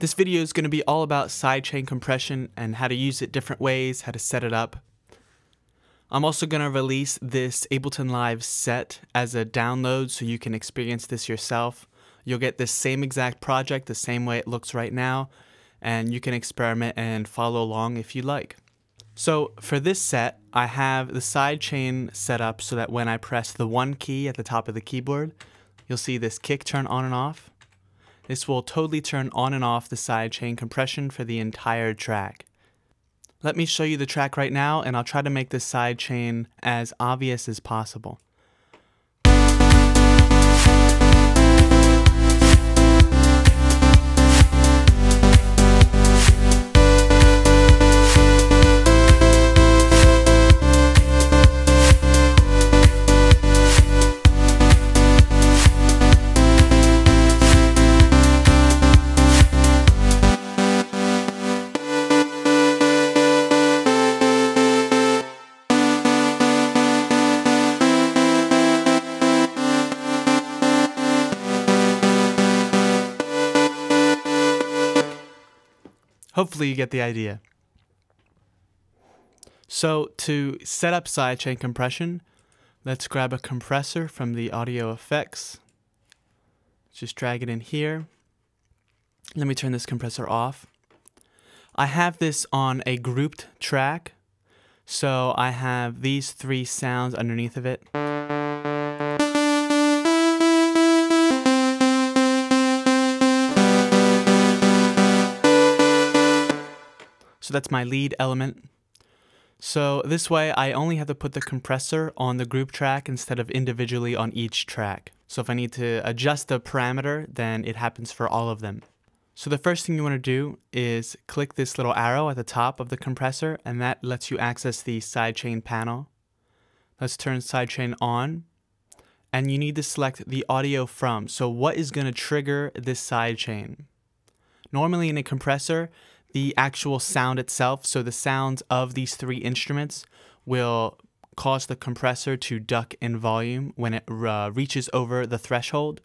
This video is going to be all about sidechain compression and how to use it different ways, how to set it up. I'm also going to release this Ableton Live set as a download so you can experience this yourself. You'll get this same exact project the same way it looks right now, and you can experiment and follow along if you like. So for this set, I have the sidechain set up so that when I press the 1 key at the top of the keyboard, you'll see this kick turn on and off. This will totally turn on and off the sidechain compression for the entire track. Let me show you the track right now, and I'll try to make the sidechain as obvious as possible. Hopefully you get the idea. So to set up sidechain compression, let's grab a compressor from the audio effects. Just drag it in here. Let me turn this compressor off. I have this on a grouped track, so I have these 3 sounds underneath of it. So that's my lead element. So this way I only have to put the compressor on the group track instead of individually on each track. So if I need to adjust the parameter, then it happens for all of them. So the first thing you want to do is click this little arrow at the top of the compressor, and that lets you access the sidechain panel. Let's turn sidechain on, and you need to select the audio from. So what is going to trigger this sidechain? Normally in a compressor, the actual sound itself, so the sounds of these 3 instruments, will cause the compressor to duck in volume when it reaches over the threshold.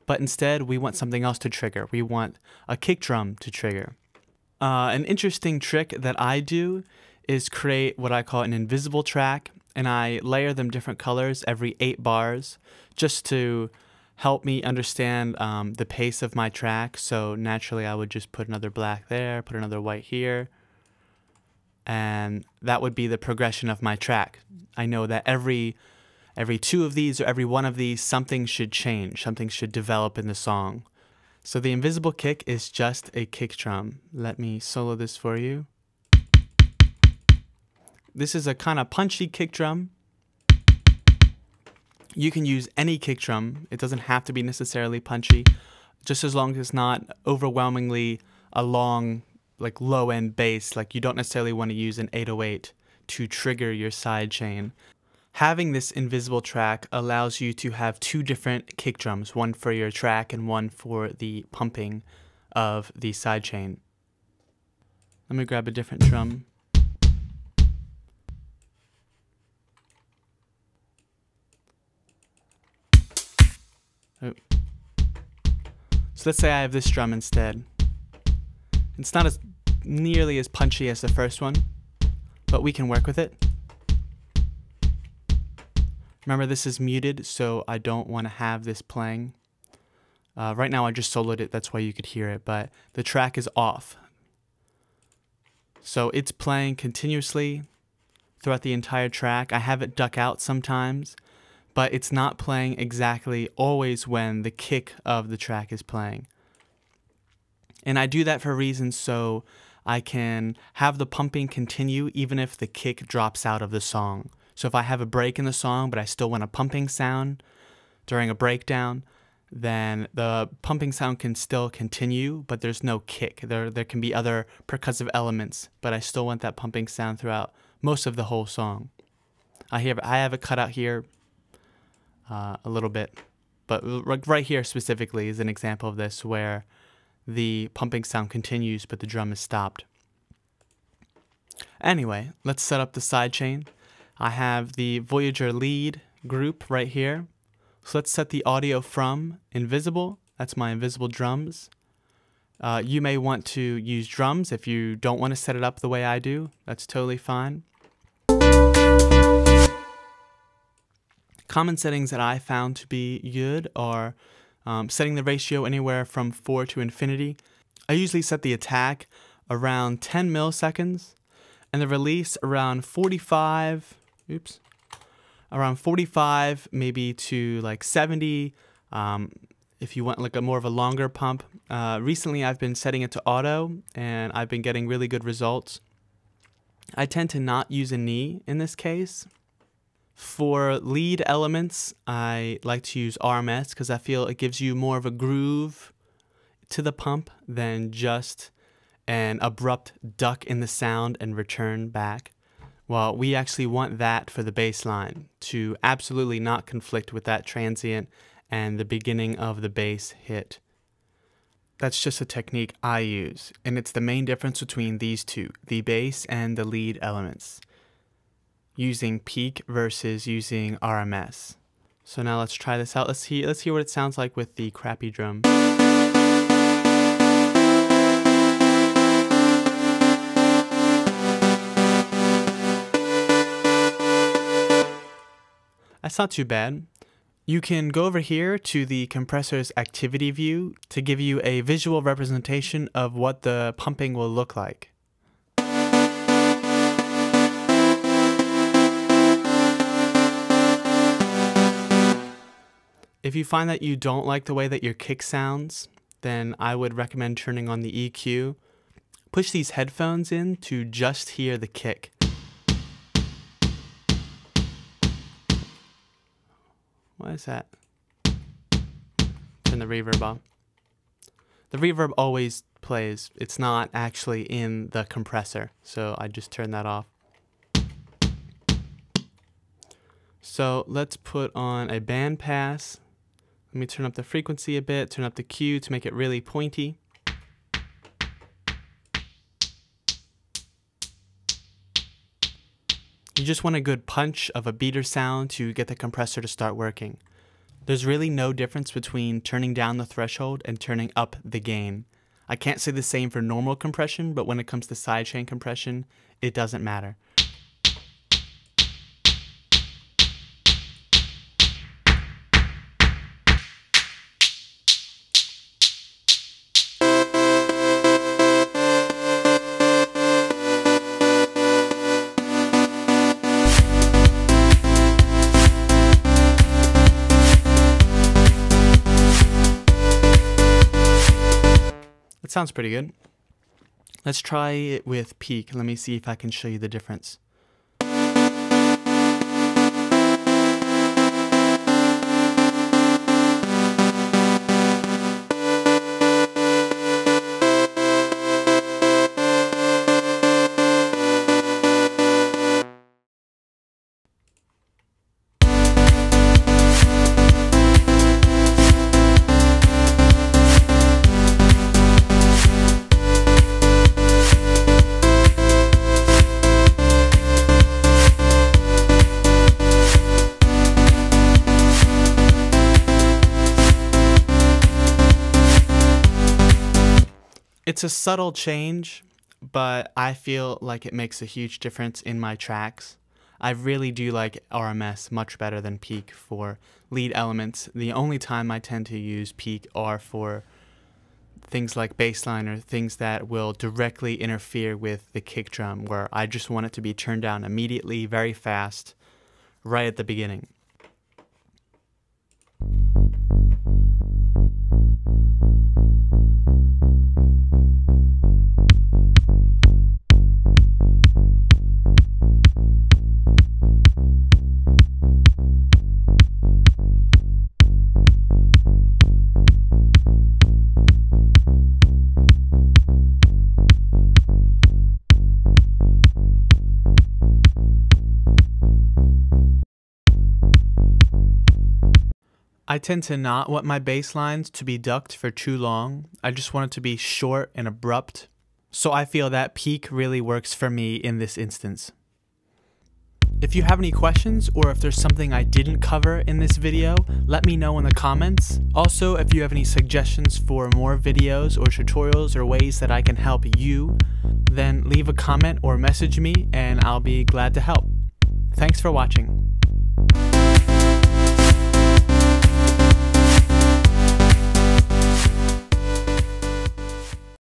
But instead, we want something else to trigger. We want a kick drum to trigger. An interesting trick that I do is create what I call an invisible track, and I layer them different colors every 8 bars just to help me understand the pace of my track. So naturally I would just put another black there, put another white here, and that would be the progression of my track. I know that every 2 of these or every 1 of these, something should change, something should develop in the song. So the invisible kick is just a kick drum. Let me solo this for you. This is a kind of punchy kick drum. You can use any kick drum. It doesn't have to be necessarily punchy, just as long as it's not overwhelmingly a long, like low-end bass. Like you don't necessarily want to use an 808 to trigger your sidechain. Having this invisible track allows you to have 2 different kick drums, one for your track and one for the pumping of the sidechain. Let me grab a different drum. Oh. So let's say I have this drum instead. It's not as nearly as punchy as the first one, but we can work with it. Remember, this is muted, so I don't want to have this playing. Right now I just soloed it, that's why you could hear it, but the track is off. So it's playing continuously throughout the entire track. I have it duck out sometimes, but it's not playing exactly always when the kick of the track is playing. And I do that for reasons so I can have the pumping continue even if the kick drops out of the song. So if I have a break in the song but I still want a pumping sound during a breakdown, then the pumping sound can still continue, but there's no kick. There can be other percussive elements, but I still want that pumping sound throughout most of the whole song. I have it cut out here a little bit, but right here specifically is an example of this where the pumping sound continues but the drum is stopped. Anyway, let's set up the sidechain. I have the Voyager lead group right here. So let's set the audio from invisible. That's my invisible drums. You may want to use drums if you don't want to set it up the way I do. That's totally fine. Common settings that I found to be good are setting the ratio anywhere from 4 to infinity. I usually set the attack around 10 milliseconds and the release around 45, around 45 maybe to like 70 if you want like a more of a longer pump. Recently I've been setting it to auto and I've been getting really good results. I tend to not use a knee in this case. For lead elements, I like to use RMS because I feel it gives you more of a groove to the pump than just an abrupt duck in the sound and return back. Well, we actually want that for the bass line to absolutely not conflict with that transient and the beginning of the bass hit. That's just a technique I use, and it's the main difference between these two, the bass and the lead elements, using peak versus using RMS. So now let's try this out. Let's hear what it sounds like with the crappy drum. That's not too bad. You can go over here to the compressor's activity view to give you a visual representation of what the pumping will look like. If you find that you don't like the way that your kick sounds, then I would recommend turning on the EQ. Push these headphones in to just hear the kick. What is that? Turn the reverb on. The reverb always plays. It's not actually in the compressor, so I just turn that off. So let's put on a band pass. Let me turn up the frequency a bit, turn up the Q to make it really pointy. You just want a good punch of a beater sound to get the compressor to start working. There's really no difference between turning down the threshold and turning up the gain. I can't say the same for normal compression, but when it comes to sidechain compression, it doesn't matter. It sounds pretty good. Let's try it with peak. Let me see if I can show you the difference. It's a subtle change, but I feel like it makes a huge difference in my tracks. I really do like RMS much better than peak for lead elements. The only time I tend to use peak are for things like bassline or things that will directly interfere with the kick drum, where I just want it to be turned down immediately, very fast, right at the beginning. I tend to not want my bass lines to be ducked for too long. I just want it to be short and abrupt. So I feel that peak really works for me in this instance. If you have any questions or if there's something I didn't cover in this video, let me know in the comments. Also, if you have any suggestions for more videos or tutorials or ways that I can help you, then leave a comment or message me and I'll be glad to help. Thanks for watching.